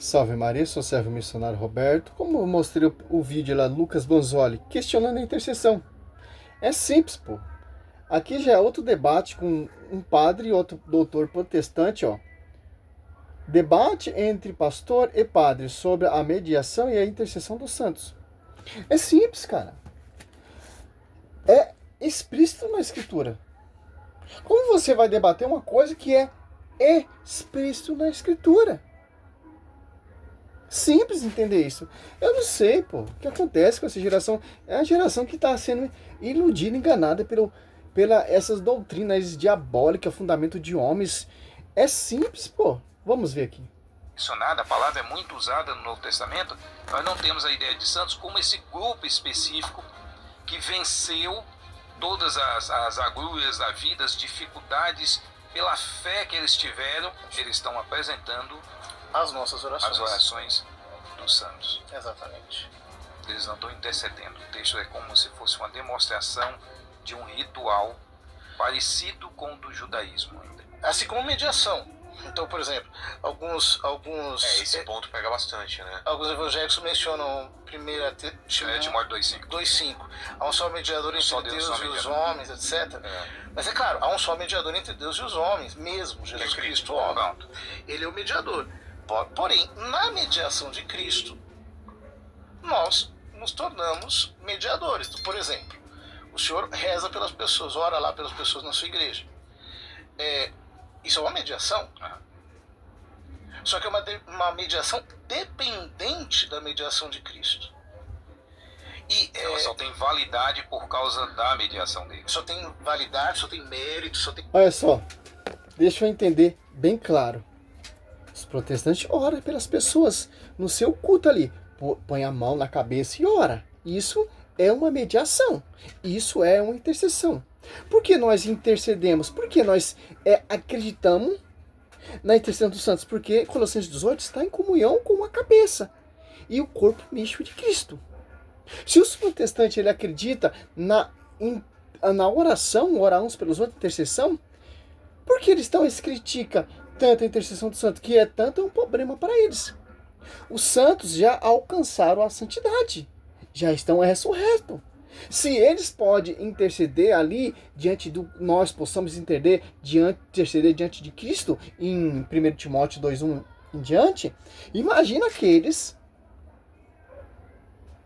Salve Maria, sou o servo missionário Roberto. Como eu mostrei o vídeo lá, Lucas Banzoli, questionando a intercessão. É simples, pô. Aqui já é outro debate com um padre e outro doutor protestante, ó. Debate entre pastor e padre sobre a mediação e a intercessão dos santos. É simples, cara. É explícito na escritura. Como você vai debater uma coisa que é explícito na escritura? Simples entender isso. Eu não sei, pô, o que acontece com essa geração. É a geração que está sendo iludida, enganada pela essas doutrinas diabólicas, fundamento de homens. É simples, pô. Vamos ver aqui. A palavra é muito usada no Novo Testamento. Nós não temos a ideia de santos como esse grupo específico que venceu todas as agruras da vida, as dificuldades, pela fé que eles tiveram. Eles estão apresentando as nossas orações. As orações dos santos. Exatamente. Eles não estão intercedendo. O texto é como se fosse uma demonstração de um ritual parecido com o do judaísmo ainda. Assim como mediação. Então, por exemplo, alguns esse ponto pega bastante, né? Alguns evangélicos mencionam 1 Timóteo 2,5. 2,5. Há um só mediador entre Deus e os homens, etc. Mas é claro, há um só mediador entre Deus e os homens, mesmo Jesus Cristo, homem. Ele é o mediador. Porém, na mediação de Cristo, nós nos tornamos mediadores. Por exemplo, o Senhor reza pelas pessoas, ora lá pelas pessoas na sua igreja. Isso é uma mediação. Só que é uma mediação dependente da mediação de Cristo. Ela só tem validade por causa da mediação dele. Só tem validade, só tem mérito, só tem... Olha só, deixa eu entender bem claro. Os protestantes oram pelas pessoas no seu culto ali. Põe a mão na cabeça e ora. Isso é uma mediação. Isso é uma intercessão. Por que nós intercedemos? Porque nós acreditamos na intercessão dos santos. Porque Colossenses 18 está em comunhão com a cabeça e o corpo místico de Cristo. Se os protestantes ele acredita na oração, orar uns pelos outros, intercessão, por que eles criticam tanto a intercessão dos santos? Que é tanto um problema para eles. Os santos já alcançaram a santidade, já estão ressurretos. Se eles podem interceder ali, nós possamos interceder diante de Cristo, em 1 Timóteo 2,1 em diante, imagina aqueles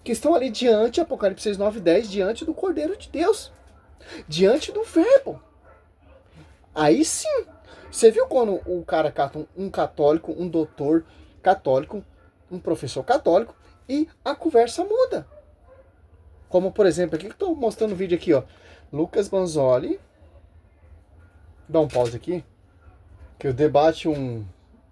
que estão ali diante, Apocalipse 9,10, diante do Cordeiro de Deus, diante do Verbo. Aí sim, você viu quando o cara cata um católico, um doutor católico, um professor católico, e a conversa muda. Como, por exemplo, aqui que estou mostrando o vídeo aqui, ó. Lucas Banzoli. Dá um pause aqui. Que eu debate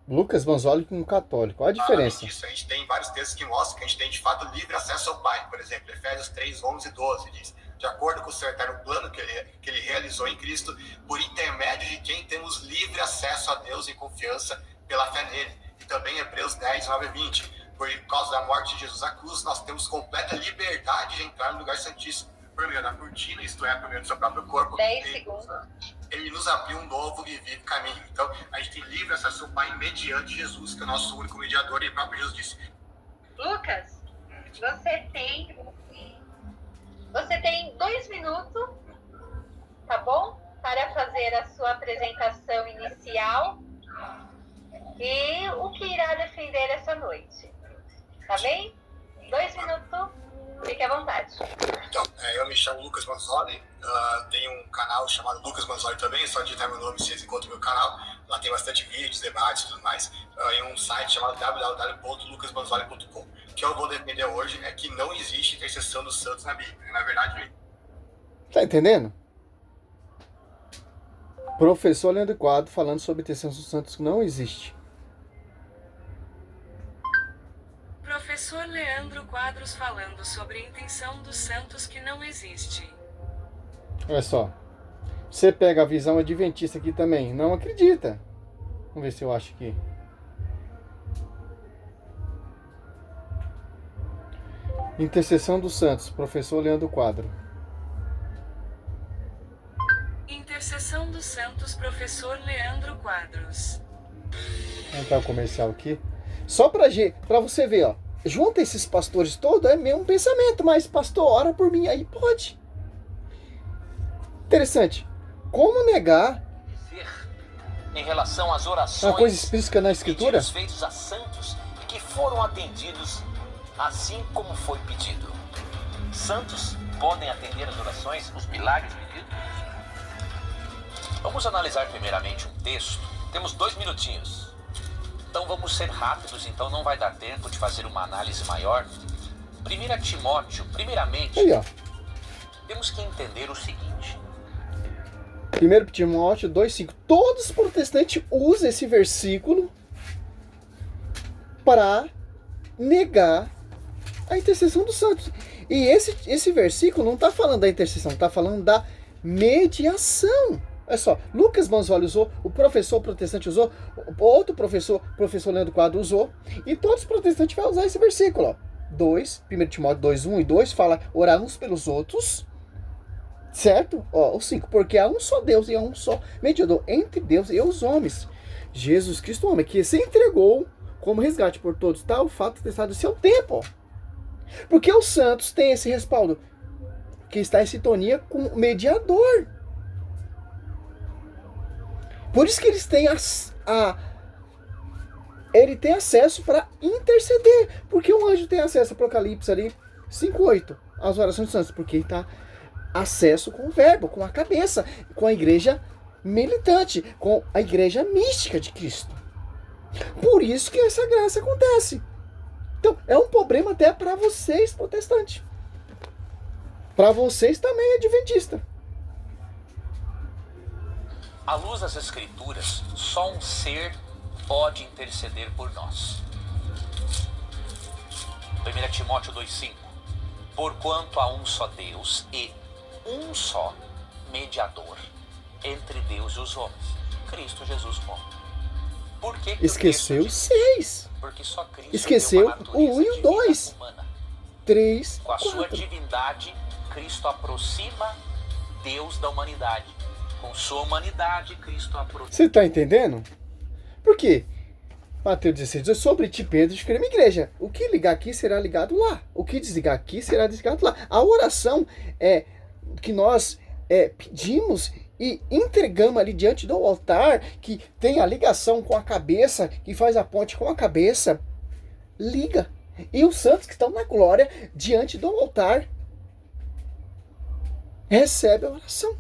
Lucas Banzoli com um católico. Olha a diferença. Disso, a gente tem vários textos que mostram que a gente tem, de fato, livre acesso ao Pai. Por exemplo, Efésios 3, 11 e 12 diz: de acordo com o certeiro plano que ele realizou em Cristo, por intermédio de quem temos livre acesso a Deus em confiança pela fé nele. E também Hebreus 10, 9 e 20. Por causa da morte de Jesus à cruz, nós temos completa liberdade de entrar no lugar santíssimo por meio da cortina, isto é, por meio do seu próprio corpo. 10 segundos. Ele nos abriu um novo e vivo caminho. Então, a gente tem livre acesso ao Pai mediante Jesus, que é o nosso único mediador, e o próprio Jesus disse: Lucas, você tem 2 minutos, tá bom? Para fazer a sua apresentação inicial e o que irá defender essa noite. Tá bem? 2 minutos, fique à vontade. Então, eu me chamo Lucas Banzoli, tenho um canal chamado Lucas Banzoli também, só digitar meu nome vocês encontram meu canal. Lá tem bastante vídeos, debates e tudo mais. E um site chamado www.lucasbanzoli.com. O que eu vou defender hoje é que não existe intercessão dos santos na Bíblia. Na verdade, tá entendendo? Professor Leandro Quadro falando sobre intercessão dos santos que não existe. Professor Leandro Quadros falando sobre a intenção dos santos que não existe. Olha só. Você pega a visão adventista aqui também. Não acredita. Vamos ver se eu acho aqui. Intercessão dos santos. Professor Leandro Quadro. Intercessão dos santos. Professor Leandro Quadros. Vou entrar o comercial aqui. Só para você ver, ó. Junta esses pastores todos, é mesmo pensamento, mas pastor, ora por mim, aí pode. Interessante. Como negar em relação às orações, uma coisa explícita na Escritura? Pedidos feitos a santos que foram atendidos assim como foi pedido. Santos podem atender as orações, os milagres pedidos? Vamos analisar primeiramente um texto. Temos 2 minutinhos. Então vamos ser rápidos, então não vai dar tempo de fazer uma análise maior. 1 Timóteo, primeiramente, Aí, ó. temos que entender o seguinte. 1 Timóteo 2,5. Todos os protestantes usam esse versículo para negar a intercessão dos santos. E esse versículo não está falando da intercessão, está falando da mediação. Olha só, Lucas Manzoli usou, o professor protestante usou, outro professor Leandro Quadro usou, e todos os protestantes vão usar esse versículo. Ó. 1 Timóteo 2, 1 e 2 fala orar uns pelos outros, certo? Ó, o 5, porque há um só Deus e há um só mediador entre Deus e os homens. Jesus Cristo, homem, que se entregou como resgate por todos, tá? O fato de ter estado no seu tempo, ó. Porque os santos têm esse respaldo, que está em sintonia com o mediador. Por isso que eles têm ele tem acesso para interceder. Porque um anjo tem acesso a Apocalipse ali 5:8, as orações dos santos, porque ele está acesso com o verbo, com a cabeça, com a igreja militante, com a igreja mística de Cristo. Por isso que essa graça acontece. Então, é um problema até para vocês, protestantes. Para vocês também, adventistas. À luz das Escrituras, só um ser pode interceder por nós. 1 Timóteo 2,5. Porquanto há um só Deus e um só mediador entre Deus e os homens, Cristo Jesus homem. Por que Esqueceu 6. Porque só Cristo Esqueceu tem uma o 1 e o 2. 3, Com a sua 4. divindade, Cristo aproxima Deus da humanidade. Com sua humanidade, Cristo aproxima. Você está entendendo? Por quê? Mateus 16 diz, sobre ti, Pedro, escreve minha igreja. O que ligar aqui será ligado lá. O que desligar aqui será desligado lá. A oração é que nós pedimos e entregamos ali diante do altar, que tem a ligação com a cabeça, que faz a ponte com a cabeça, liga. E os santos que estão na glória, diante do altar, recebem a oração,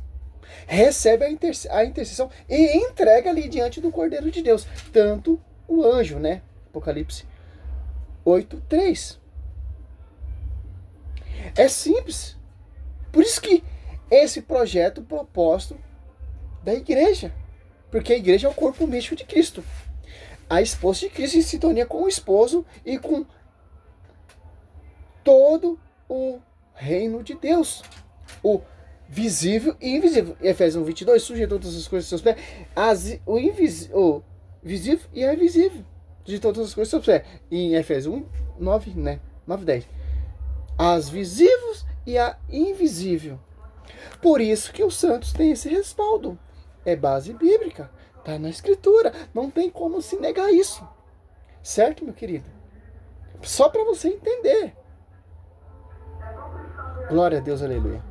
recebem a intercessão e entrega ali diante do Cordeiro de Deus. Tanto o anjo, né? Apocalipse 8:3. É simples. Por isso que esse projeto, propósito da igreja. Porque a igreja é o corpo místico de Cristo. A esposa de Cristo em sintonia com o esposo e com todo o reino de Deus. O visível e invisível. Efésios 1:22, sujeito todas as coisas aos seus pés. O visível e a invisível. De todas as coisas aos seus pés. E em Efésios 1:9, né? 9:10. As visíveis e a invisível. Por isso que os santos têm esse respaldo. É base bíblica. Está na Escritura. Não tem como se negar isso. Certo, meu querido? Só para você entender. Glória a Deus, aleluia.